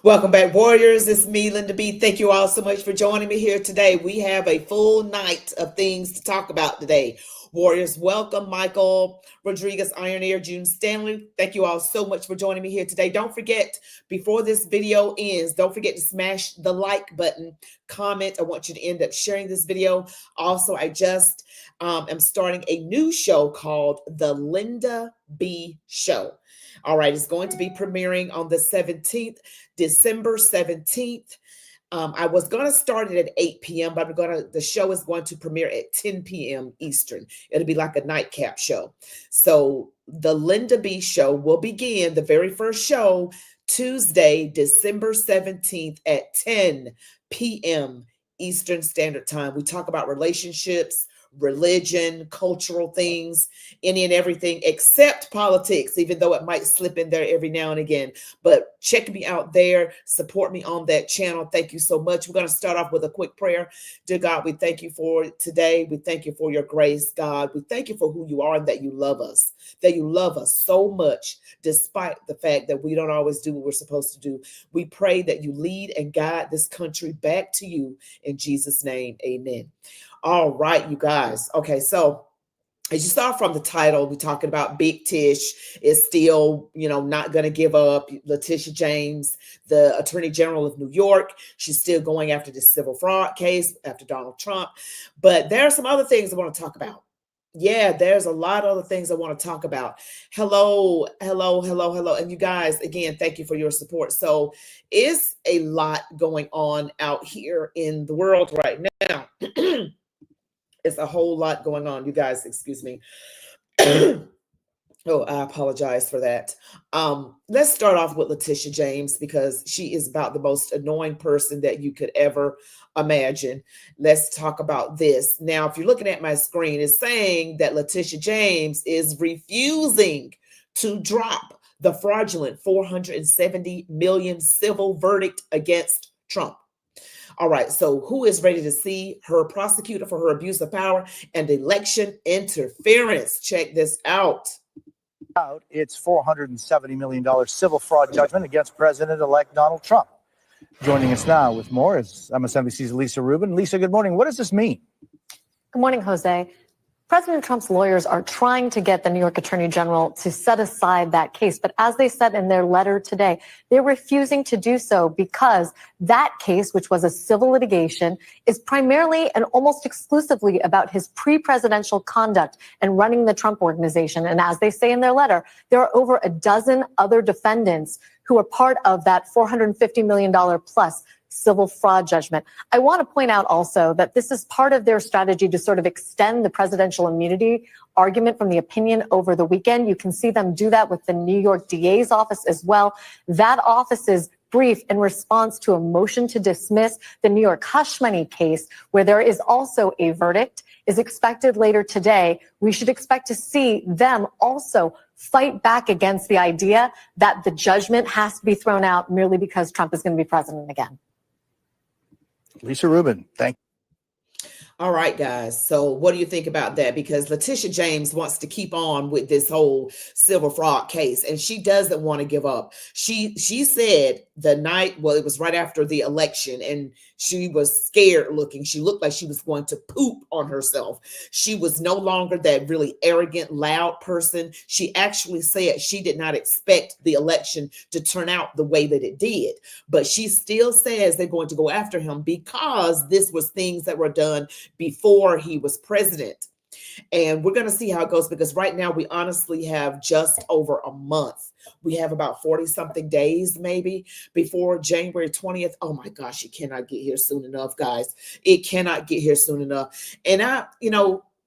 Welcome back, Warriors. It's me, Linda B. Thank you all so much for joining me here today. We have a full night of things to talk about today. Warriors, welcome. Michael Rodriguez, Ironeer, June Stanley. Thank you all so much for joining me here today. Don't forget, before this video ends, don't forget to smash the like button, comment. I want you to end up sharing this video. Also, I just am starting a new show called The Linda B Show. All right, it's going to be premiering on the 17th, December 17th. I was going to start it at 8 p.m., but the show is going to premiere at 10 p.m. Eastern. It'll be like a nightcap show. So the Linda B Show will begin, the very first show, Tuesday, December 17th at 10 p.m. Eastern Standard Time. We talk about relationships, religion, cultural things, any and everything except politics, even though it might slip in there every now and again. But check me out there. Support me on that channel. Thank you so much. We're going to start off with a quick prayer. Dear God, we thank you for today. We thank you for your grace, God. We thank you for who you are and that you love us so much, despite the fact that we don't always do what we're supposed to do. We pray that you lead and guide this country back to you in Jesus' name. Amen. All right, you guys. Okay, so as you saw from the title, we're talking about Big Tish is still, not going to give up. Letitia James, the Attorney General of New York, she's still going after this civil fraud case after Donald Trump. But there are some other things I want to talk about. Yeah, there's a lot of other things I want to talk about. Hello. And you guys, again, thank you for your support. So it's a lot going on out here in the world right now. It's a whole lot going on. You guys, excuse me. Oh, I apologize for that. Let's start off with Letitia James because she is about the most annoying person that you could ever imagine. Let's talk about this. Now, if you're looking at my screen, it's saying that Letitia James is refusing to drop the fraudulent $470 million civil verdict against Trump. All right, so who is ready to see her prosecuted for her abuse of power and election interference? Check this out. Its $470 million civil fraud judgment against President-elect Donald Trump. Joining us now with more is MSNBC's Lisa Rubin. Lisa, good morning. What does this mean? Good morning, Jose. President Trump's lawyers are trying to get the New York Attorney General to set aside that case. But as they said in their letter today, they're refusing to do so because that case, which was a civil litigation, is primarily and almost exclusively about his pre-presidential conduct and running the Trump organization. And as they say in their letter, there are over a dozen other defendants who are part of that $450 million plus civil fraud judgment. I want to point out also that this is part of their strategy to sort of extend the presidential immunity argument from the opinion over the weekend. You can see them do that with the New York DA's office as well. That office's brief in response to a motion to dismiss the New York hush money case, where there is also a verdict, is expected later today. We should expect to see them also fight back against the idea that the judgment has to be thrown out merely because Trump is going to be president again. Lisa Rubin, thank you. All right, guys. So what do you think about that? Because Letitia James wants to keep on with this whole civil fraud case, and she doesn't want to give up. She said the night, well, it was right after the election, and she was scared looking. She looked like she was going to poop on herself. She was no longer that really arrogant, loud person. She actually said she did not expect the election to turn out the way that it did. But she still says they're going to go after him because this was things that were done before he was president. And we're going to see how it goes, because right now we honestly have just over a month. We have about 40 something days maybe before January 20th. Oh my gosh, it cannot get here soon enough, guys. It cannot get here soon enough. And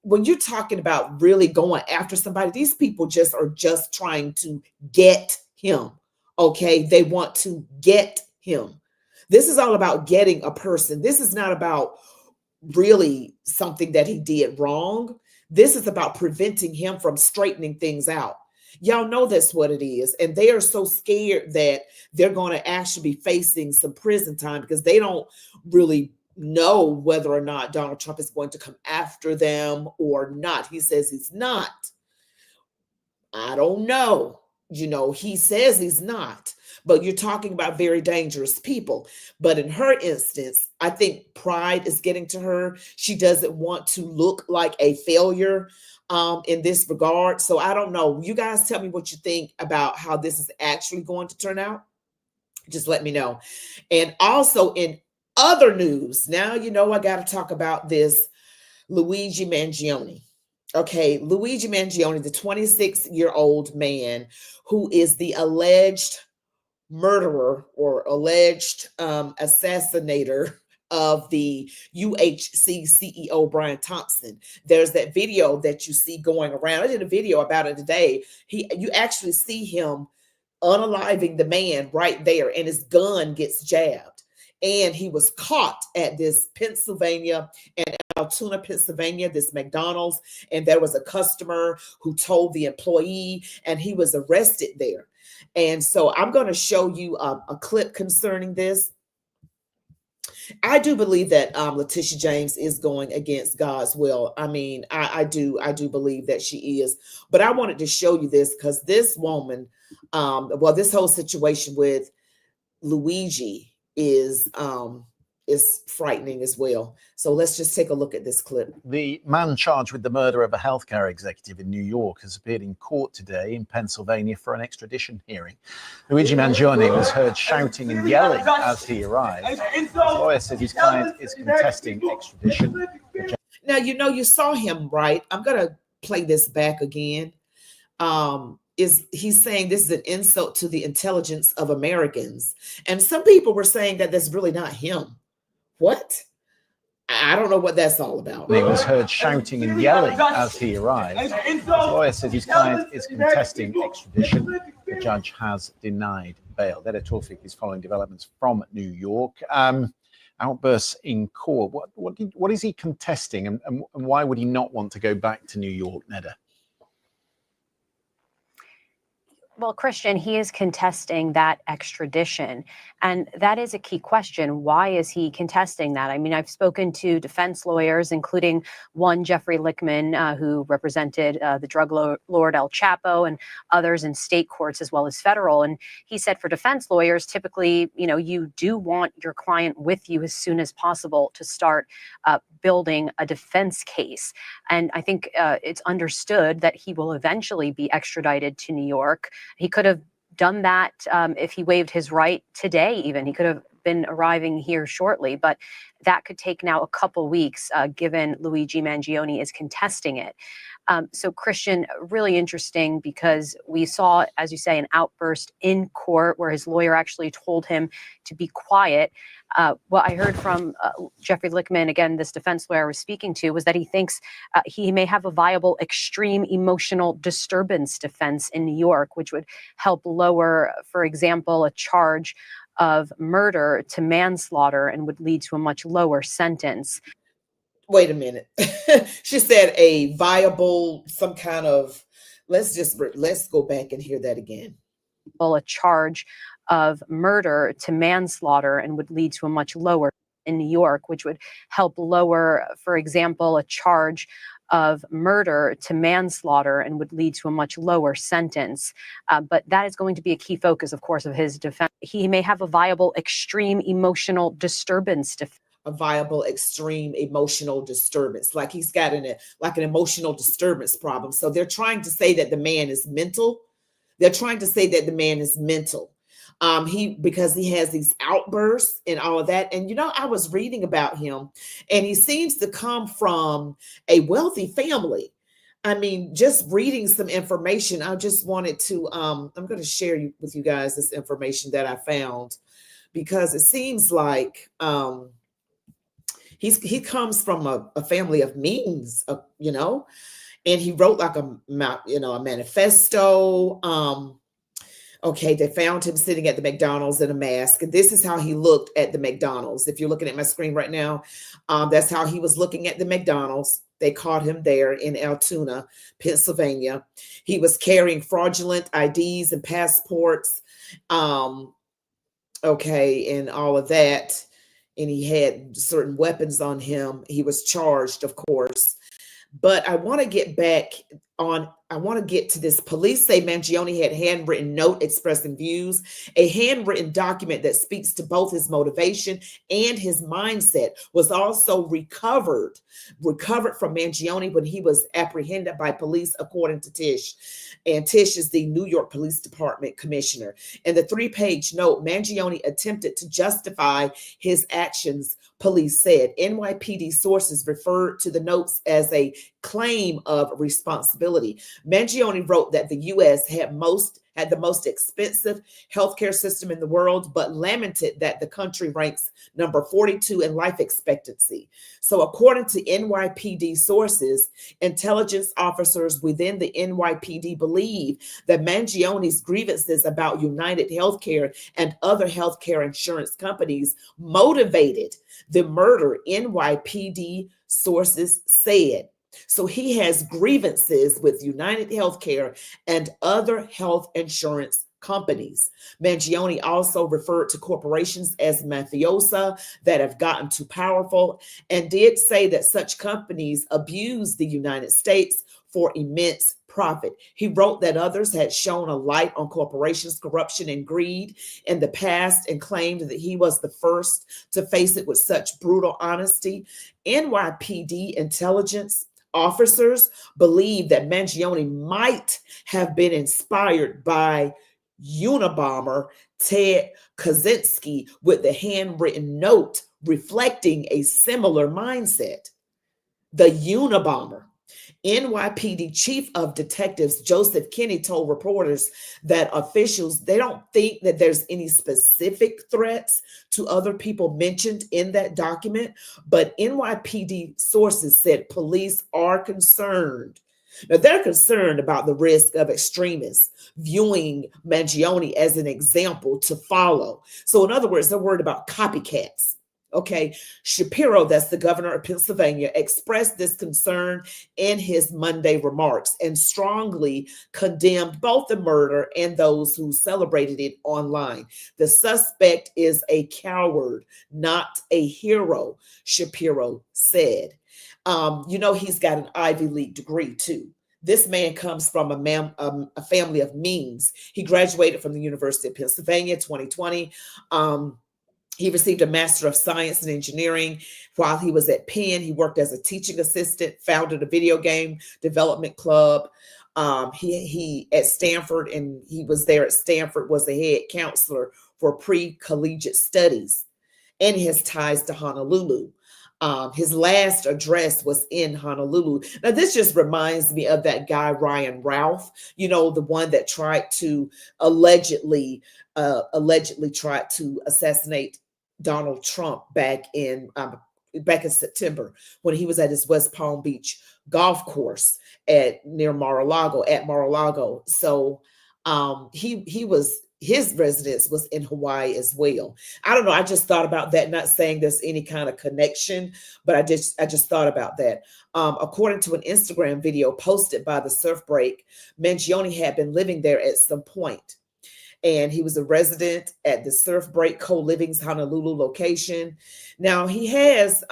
when you're talking about really going after somebody, these people are just trying to get him. Okay. They want to get him. This is all about getting a person. This is not about really something that he did wrong. This is about preventing him from straightening things out. Y'all know that's what it is. And they are so scared that they're going to actually be facing some prison time because they don't really know whether or not Donald Trump is going to come after them or not. He says he's not. I don't know. He says he's not. but you're talking about very dangerous people. But in her instance, I think pride is getting to her. She doesn't want to look like a failure in this regard. So I don't know. You guys tell me what you think about how this is actually going to turn out. Just let me know. And also in other news, now you know I got to talk about this Luigi Mangione. Okay, Luigi Mangione, the 26-year-old man who is the alleged murderer or alleged assassinator of the UHC CEO Brian Thompson. There's that video that you see going around. I did a video about it today. You actually see him unaliving the man right there, and his gun gets jabbed. And he was caught at this Pennsylvania and Altoona, Pennsylvania, this McDonald's, and there was a customer who told the employee, and he was arrested there. And so I'm going to show you a clip concerning this. I do believe that Letitia James is going against God's will. I mean, I do believe that she is. But I wanted to show you this because this woman, this whole situation with Luigi is frightening as well. So let's just take a look at this clip. The man charged with the murder of a healthcare executive in New York has appeared in court today in Pennsylvania for an extradition hearing. Luigi Mangione was heard shouting and yelling as he arrived. His lawyer said his client is contesting extradition. Now, you know, you saw him, right? I'm going to play this back again. He's saying this is an insult to the intelligence of Americans. And some people were saying that that's really not him. What? I don't know what that's all about. He was heard shouting and yelling as he arrived. His lawyer said his client is contesting extradition. The judge has denied bail. That Tawfiq is following developments from New York. Outbursts in court. What is he contesting, and why would he not want to go back to New York, Neda? Well, Christian, he is contesting that extradition. And that is a key question. Why is he contesting that? I mean, I've spoken to defense lawyers, including one, Jeffrey Lichtman, who represented the drug lord El Chapo, and others in state courts as well as federal. And he said for defense lawyers, typically, you know, you do want your client with you as soon as possible to start building a defense case. And I think it's understood that he will eventually be extradited to New York. He could have done that if he waived his right today, even. He could have been arriving here shortly, but that could take now a couple weeks, given Luigi Mangione is contesting it. So, Christian, really interesting because we saw, as you say, an outburst in court where his lawyer actually told him to be quiet. What I heard from Jeffrey Lichtman, again, this defense lawyer I was speaking to, was that he thinks he may have a viable extreme emotional disturbance defense in New York, which would help lower, for example, a charge of murder to manslaughter and would lead to a much lower sentence. Wait a minute. She said a viable, some kind of, let's go back and hear that again. Well, a charge of murder to manslaughter and would lead to a much lower in New York, which would help lower, for example, a charge of murder to manslaughter and would lead to a much lower sentence. But that is going to be a key focus, of course, of his defense. He may have a viable extreme emotional disturbance defense. A viable extreme emotional disturbance, like he's got an emotional disturbance problem. So they're trying to say that the man is mental. Because he has these outbursts and all of that. And, you know, I was reading about him and he seems to come from a wealthy family. I mean, just reading some information, I just wanted to, I'm going to share with you guys this information that I found, because it seems like he comes from a family of means, you know, and he wrote like a manifesto. Okay, they found him sitting at the McDonald's in a mask. And this is how he looked at the McDonald's. If you're looking at my screen right now, that's how he was looking at the McDonald's. They caught him there in Altoona, Pennsylvania. He was carrying fraudulent IDs and passports. Okay, and all of that. And he had certain weapons on him. He was charged, of course. But I want to get back I want to get to this. Police say Mangione had handwritten note expressing views, a handwritten document that speaks to both his motivation and his mindset was also recovered from Mangione when he was apprehended by police, according to Tish. And Tish is the New York Police Department commissioner. In the 3-page note, Mangione attempted to justify his actions, police said. NYPD sources referred to the notes as a claim of responsibility. Mangione wrote that the U.S. had the most expensive healthcare system in the world, but lamented that the country ranks number 42 in life expectancy. So according to NYPD sources, intelligence officers within the NYPD believe that Mangione's grievances about United Healthcare and other healthcare insurance companies motivated the murder, NYPD sources said. So he has grievances with United Healthcare and other health insurance companies. Mangione also referred to corporations as mafiosa that have gotten too powerful, and did say that such companies abuse the United States for immense profit. He wrote that others had shown a light on corporations' corruption and greed in the past, and claimed that he was the first to face it with such brutal honesty. NYPD intelligence officers believe that Mangione might have been inspired by Unabomber Ted Kaczynski, with the handwritten note reflecting a similar mindset. The Unabomber. NYPD Chief of Detectives Joseph Kinney told reporters that officials, they don't think that there's any specific threats to other people mentioned in that document, but NYPD sources said police are concerned. Now, they're concerned about the risk of extremists viewing Mangione as an example to follow. So in other words, they're worried about copycats. Okay, Shapiro, that's the governor of Pennsylvania, expressed this concern in his Monday remarks and strongly condemned both the murder and those who celebrated it online. The suspect is a coward, not a hero, Shapiro said. He's got an Ivy League degree too. This man comes from a family of means. He graduated from the University of Pennsylvania 2020. He received a Master of Science in Engineering. While he was at Penn, he worked as a teaching assistant, founded a video game development club. He at Stanford, and he was there at Stanford, was the head counselor for pre-collegiate studies, and he has ties to Honolulu. His last address was in Honolulu. Now, this just reminds me of that guy, Ryan Ralph, the one that tried to allegedly tried to assassinate Donald Trump back in September, when he was at his West Palm Beach golf course near Mar-a-Lago. So his residence was in Hawaii as well. I don't know. I just thought about that, not saying there's any kind of connection, but I just thought about that. According to an Instagram video posted by the Surf Break, Mangione had been living there at some point, and he was a resident at the Surf Break Co-Living's Honolulu location. Now he has,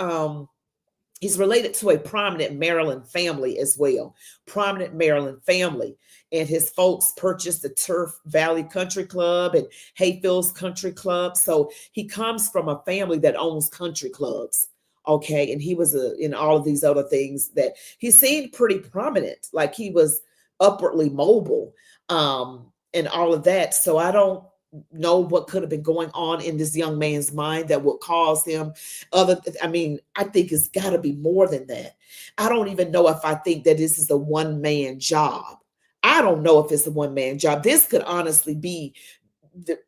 he's related to a prominent Maryland family as well. Prominent Maryland family. And his folks purchased the Turf Valley Country Club and Hayfields Country Club. So he comes from a family that owns country clubs. Okay. And he was in all of these other things that he seemed pretty prominent, like he was upwardly mobile, and all of that. So I don't know what could have been going on in this young man's mind that would cause him I think it's got to be more than that. I don't even know if I think that this is a one-man job. I don't know if it's a one-man job. This could honestly be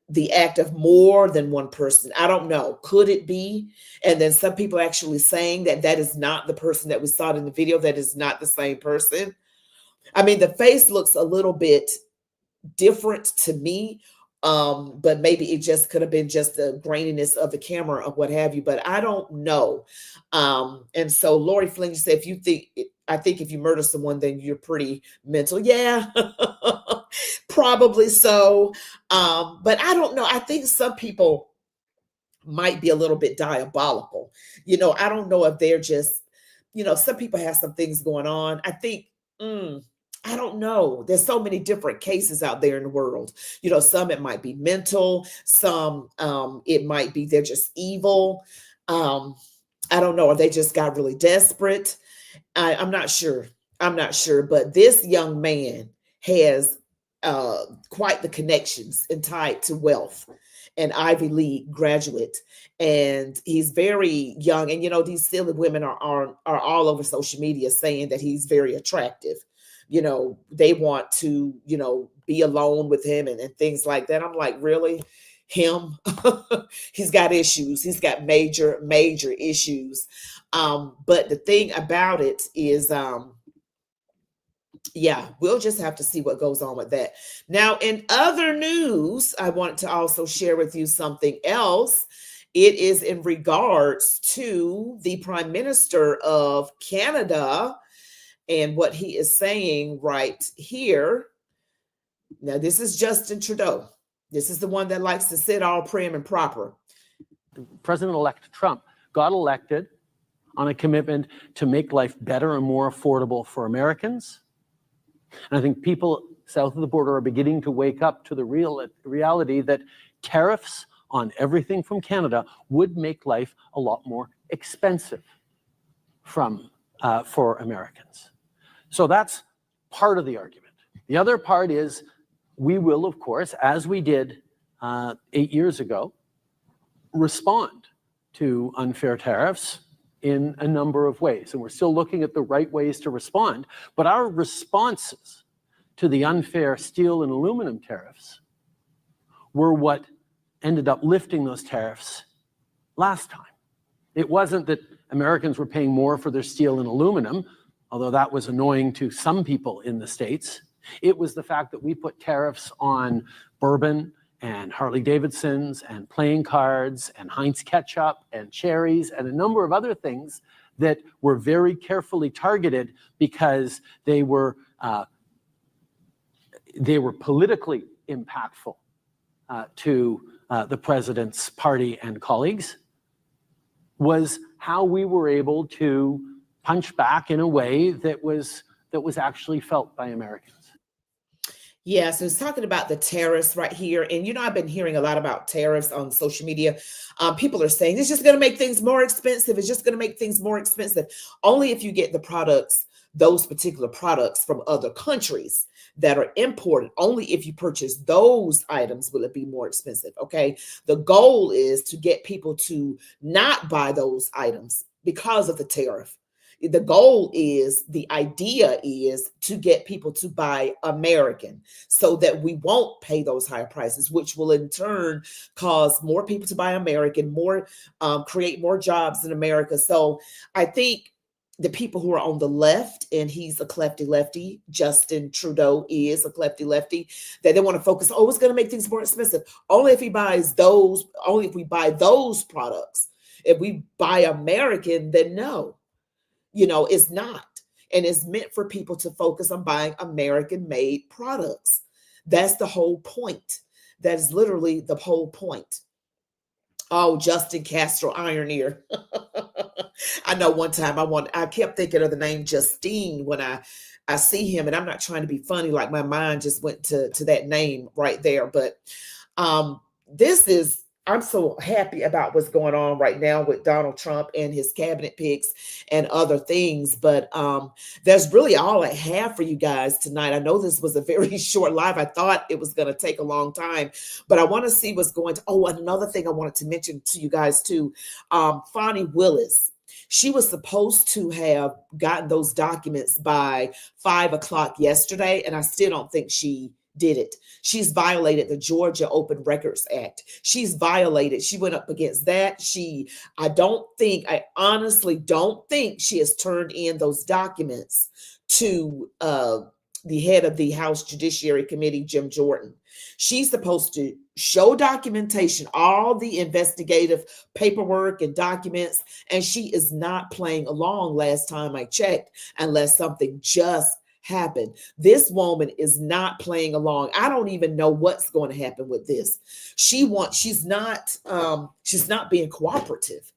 the act of more than one person. I don't know. Could it be? And then some people actually saying that is not the person that we saw in the video, that is not the same person. I mean, the face looks a little bit different to me, but maybe it just could have been just the graininess of the camera or what have you, but I don't know. And so Lori Flynn said, I think if you murder someone, then you're pretty mental. Yeah, probably so. But I don't know. I think some people might be a little bit diabolical. I don't know if they're just, some people have some things going on. I think, I don't know. There's so many different cases out there in the world. You know, some it might be mental, some it might be they're just evil. Um, I don't know, or they just got really desperate. I'm not sure. I'm not sure. But this young man has quite the connections and tied to wealth, an Ivy League graduate, and he's very young. And you know, these silly women are all over social media saying that he's very attractive. You know, they want to, you know, be alone with him and things like that. I'm like, really? Him? He's got issues. He's got major, major issues. But the thing about it is, yeah, we'll just have to see what goes on with that. Now, in other news, I want to also share with you something else. It is in regards to the Prime Minister of Canada and what he is saying right here. Now, this is Justin Trudeau. This is the one that likes to sit all prim and proper. President-elect Trump got elected on a commitment to make life better and more affordable for Americans. And I think people south of the border are beginning to wake up to the reality that tariffs on everything from Canada would make life a lot more expensive for Americans. So that's part of the argument. The other part is we will, of course, as we did 8 years ago, respond to unfair tariffs in a number of ways. And we're still looking at the right ways to respond. But our responses to the unfair steel and aluminum tariffs were what ended up lifting those tariffs last time. It wasn't that Americans were paying more for their steel and aluminum, although that was annoying to some people in the States. It was the fact that we put tariffs on bourbon and Harley Davidsons and playing cards and Heinz ketchup and cherries and a number of other things that were very carefully targeted because they were politically impactful to the president's party and colleagues, was how we were able to punch back in a way that was actually felt by Americans. Yeah, so it's talking about the tariffs right here. And, you know, I've been hearing a lot about tariffs on social media. People are saying it's just going to make things more expensive. It's just going to make things more expensive. Only if you get the products, those particular products from other countries that are imported. Only if you purchase those items will it be more expensive. Okay. The goal is to get people to not buy those items because of the tariff. The goal is, the idea is to get people to buy American so that we won't pay those higher prices, which will in turn cause more people to buy American, create more jobs in America. So I think the people who are on the left, and he's a clefty lefty, Justin Trudeau is a clefty lefty, that they want to focus, it's going to make things more expensive. Only if we buy those products. If we buy American, then no. You know, it's not. And it's meant for people to focus on buying American-made products. That's the whole point. That is literally the whole point. Oh, Justin Castro Iron Ear. I know one time I kept thinking of the name Justine when I see him, and I'm not trying to be funny, like my mind just went to that name right there. But I'm so happy about what's going on right now with Donald Trump and his cabinet picks and other things. But that's really all I have for you guys tonight. I know this was a very short live. I thought it was going to take a long time, but I want to see what's going to. Oh, and another thing I wanted to mention to you guys too, Fonnie Willis. She was supposed to have gotten those documents by 5 o'clock yesterday, and I still don't think she did it. She's violated the Georgia Open Records Act. She went up against that. I honestly don't think she has turned in those documents to the head of the House Judiciary Committee, Jim Jordan. She's supposed to show documentation, all the investigative paperwork and documents, and she is not playing along last time I checked, unless something just happened. This woman is not playing along. I don't even know what's going to happen with this. She's not being cooperative.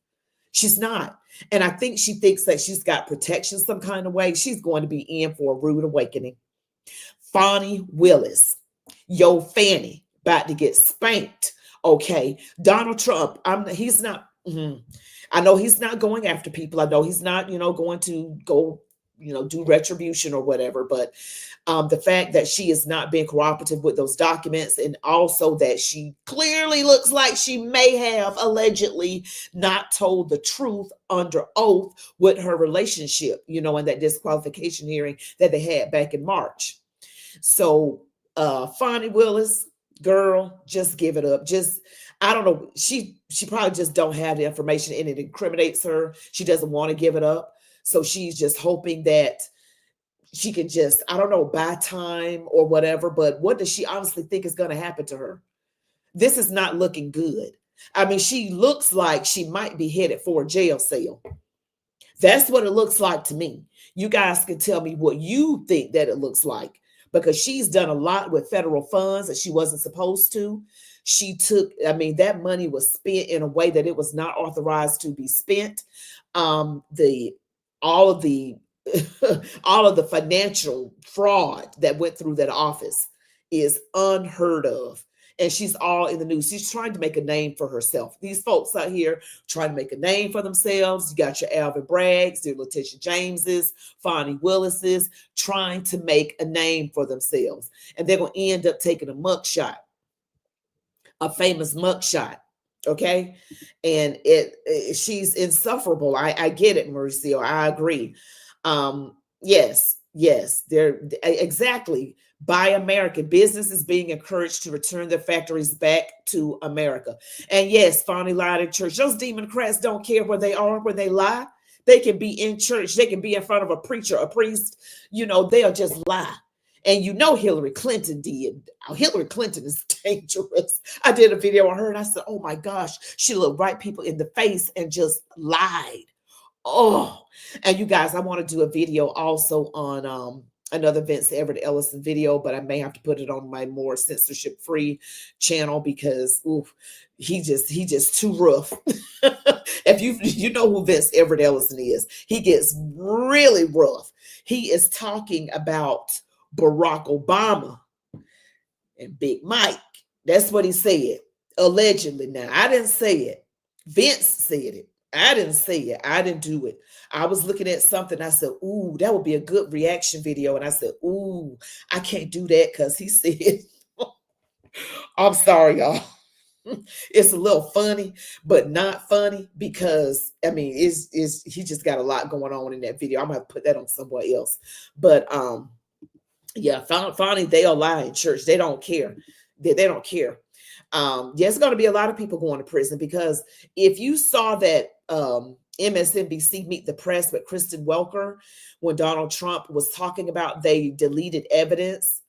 She's not. And I think she thinks that she's got protection some kind of way. She's going to be in for a rude awakening. Fonnie Willis, yo Fanny, about to get spanked. Okay, Donald Trump, he's not, I know he's not going after people. I know he's not, going to go, do retribution or whatever, but the fact that she is not being cooperative with those documents, and also that she clearly looks like she may have allegedly not told the truth under oath with her relationship, in that disqualification hearing that they had back in March. So Fonnie Willis, girl, just give it up. I don't know. She probably just don't have the information, and it incriminates her. She doesn't want to give it up. So she's just hoping that she can just, I don't know, buy time or whatever. But what does she honestly think is going to happen to her? This is not looking good. I mean, she looks like she might be headed for a jail cell. That's what it looks like to me. You guys can tell me what you think that it looks like, because she's done a lot with federal funds that she wasn't supposed to. She took, that money was spent in a way that it was not authorized to be spent. All of the financial fraud that went through that office is unheard of. And she's all in the news. She's trying to make a name for herself. These folks out here trying to make a name for themselves. You got your Alvin Braggs, your Letitia Jameses, Fonnie Willises, trying to make a name for themselves. And they're going to end up taking a mugshot, a famous mugshot. Okay. And she's insufferable. I get it, Mauricio. I agree. Yes, they're exactly. Buy American. Business is being encouraged to return their factories back to America. And yes, Fonnie lied in church. Those Democrats don't care where they are, where they lie. They can be in church. They can be in front of a preacher, a priest. They'll just lie. And Hillary Clinton did. Hillary Clinton is dangerous. I did a video on her and I said, oh my gosh, she looked right people in the face and just lied. Oh, and you guys, I want to do a video also on another Vince Everett Ellison video, but I may have to put it on my more censorship-free channel because he just too rough. If you know who Vince Everett Ellison is, he gets really rough. He is talking about Barack Obama and Big Mike. That's what he said, allegedly. Now, I didn't say it. Vince said it. I didn't say it. I didn't do it. I was looking at something. I said, ooh, that would be a good reaction video. And I said, ooh, I can't do that because he said, I'm sorry, y'all. It's a little funny, but not funny because, he just got a lot going on in that video. I'm going to put that on somewhere else. But, yeah, Fonnie, they'll lie in church. They don't care. They don't care. There's going to be a lot of people going to prison because if you saw that MSNBC Meet the Press with Kristen Welker, when Donald Trump was talking about they deleted evidence,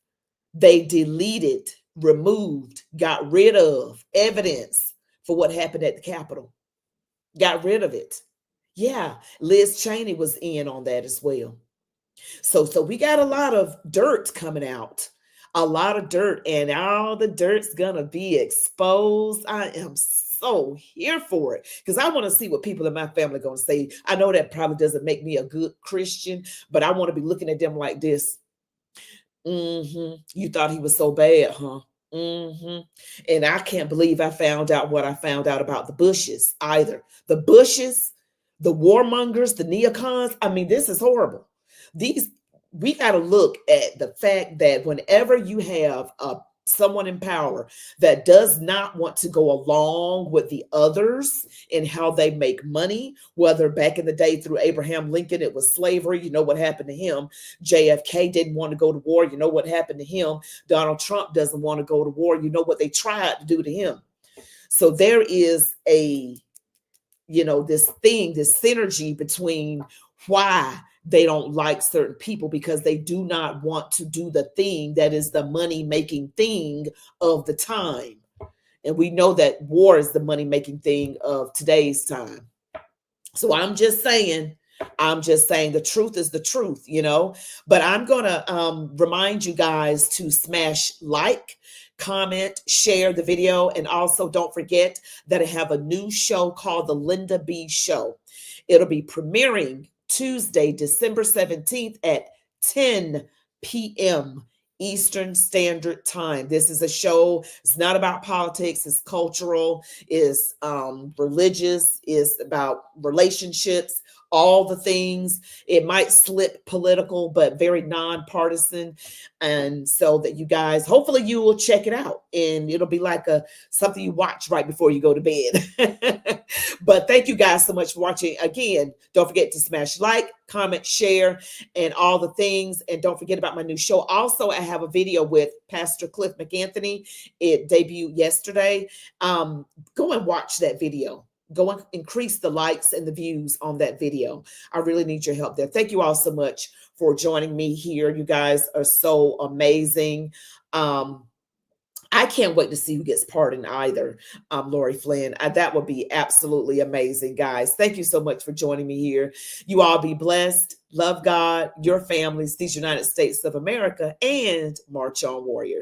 they deleted, removed, got rid of evidence for what happened at the Capitol. Got rid of it. Yeah, Liz Cheney was in on that as well. So we got a lot of dirt coming out. A lot of dirt, and all the dirt's gonna be exposed. I am so here for it because I want to see what people in my family are gonna say. I know that probably doesn't make me a good Christian, but I want to be looking at them like this. You thought he was so bad, huh? And I can't believe I found out what I found out about the Bushes either. The Bushes, the warmongers, the neocons. This is horrible. We got to look at the fact that whenever you have someone in power that does not want to go along with the others in how they make money, whether back in the day through Abraham Lincoln, it was slavery. You know what happened to him. JFK didn't want to go to war. You know what happened to him. Donald Trump doesn't want to go to war. You know what they tried to do to him. So there is this synergy between why they don't like certain people, because they do not want to do the thing that is the money-making thing of the time. And we know that war is the money-making thing of today's time. So I'm just saying the truth is the truth, But I'm going to remind you guys to smash like, comment, share the video. And also don't forget that I have a new show called The Linda B Show. It'll be premiering Tuesday, December 17th at 10 p.m. Eastern Standard Time. This is a show. It's not about politics. It's cultural. It's religious. It's about relationships. All the things. It might slip political, but very nonpartisan. And so that you guys, hopefully you will check it out, and it'll be like something you watch right before you go to bed. But thank you guys so much for watching. Again, don't forget to smash like, comment, share, and all the things. And don't forget about my new show. Also, I have a video with Pastor Cliff McAnthony. It debuted yesterday. Go and watch that video. Go and increase the likes and the views on that video. I really need your help there. Thank you all so much for joining me here. You guys are so amazing. I can't wait to see who gets pardoned either, Lori Flynn. That would be absolutely amazing, guys. Thank you so much for joining me here. You all be blessed. Love God, your families, these United States of America, and march on, warriors.